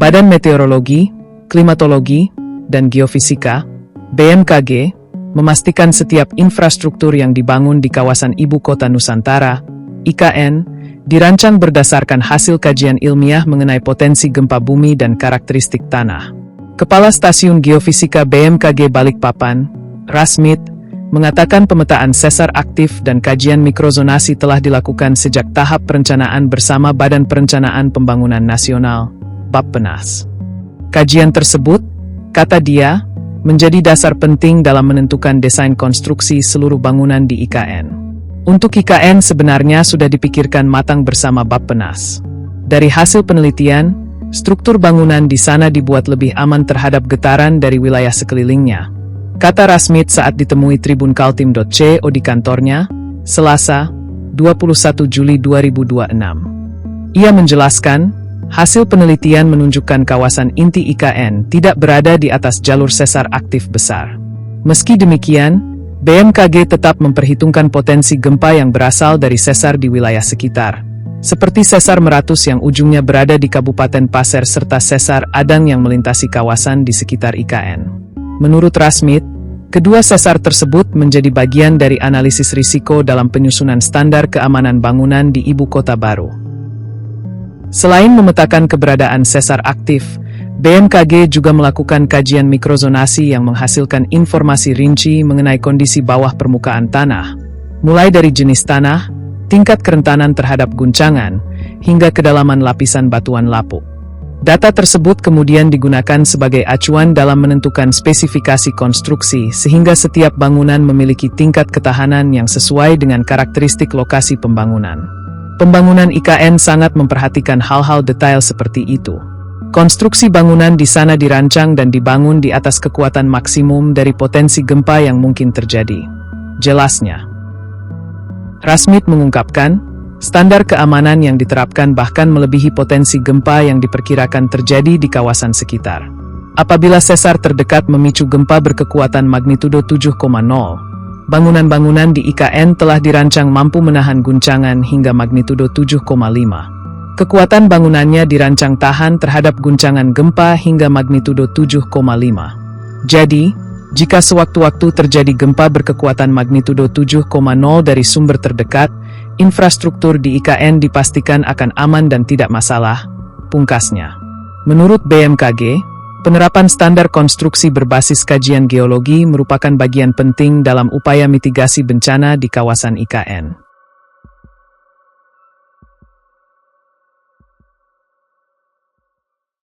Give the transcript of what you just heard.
Badan Meteorologi, Klimatologi, dan Geofisika, BMKG, memastikan setiap infrastruktur yang dibangun di kawasan Ibu Kota Nusantara, IKN, dirancang berdasarkan hasil kajian ilmiah mengenai potensi gempa bumi dan karakteristik tanah. Kepala Stasiun Geofisika BMKG Balikpapan, Rasmit, mengatakan pemetaan sesar aktif dan kajian mikrozonasi telah dilakukan sejak tahap perencanaan bersama Badan Perencanaan Pembangunan Nasional, Bappenas. Kajian tersebut, kata dia, menjadi dasar penting dalam menentukan desain konstruksi seluruh bangunan di IKN. Untuk IKN sebenarnya sudah dipikirkan matang bersama Bappenas. Dari hasil penelitian, struktur bangunan di sana dibuat lebih aman terhadap getaran dari wilayah sekelilingnya, kata Rasmit saat ditemui Tribun Kaltim.co di kantornya, Selasa, 21 Juli 2026. Ia menjelaskan, hasil penelitian menunjukkan kawasan inti IKN tidak berada di atas jalur sesar aktif besar. Meski demikian, BMKG tetap memperhitungkan potensi gempa yang berasal dari sesar di wilayah sekitar, seperti sesar Meratus yang ujungnya berada di Kabupaten Pasir serta sesar Adang yang melintasi kawasan di sekitar IKN. Menurut Rasmit, kedua sesar tersebut menjadi bagian dari analisis risiko dalam penyusunan standar keamanan bangunan di ibu kota baru. Selain memetakan keberadaan sesar aktif, BMKG juga melakukan kajian mikrozonasi yang menghasilkan informasi rinci mengenai kondisi bawah permukaan tanah, mulai dari jenis tanah, tingkat kerentanan terhadap guncangan, hingga kedalaman lapisan batuan lapuk. Data tersebut kemudian digunakan sebagai acuan dalam menentukan spesifikasi konstruksi sehingga setiap bangunan memiliki tingkat ketahanan yang sesuai dengan karakteristik lokasi pembangunan. Pembangunan IKN sangat memperhatikan hal-hal detail seperti itu. Konstruksi bangunan di sana dirancang dan dibangun di atas kekuatan maksimum dari potensi gempa yang mungkin terjadi, jelasnya. Rasmit mengungkapkan, standar keamanan yang diterapkan bahkan melebihi potensi gempa yang diperkirakan terjadi di kawasan sekitar. Apabila sesar terdekat memicu gempa berkekuatan magnitudo 7,0, bangunan-bangunan di IKN telah dirancang mampu menahan guncangan hingga magnitudo 7,5. Kekuatan bangunannya dirancang tahan terhadap guncangan gempa hingga magnitudo 7,5. Jadi, jika sewaktu-waktu terjadi gempa berkekuatan magnitudo 7,0 dari sumber terdekat, infrastruktur di IKN dipastikan akan aman dan tidak masalah, pungkasnya. Menurut BMKG, penerapan standar konstruksi berbasis kajian geologi merupakan bagian penting dalam upaya mitigasi bencana di kawasan IKN.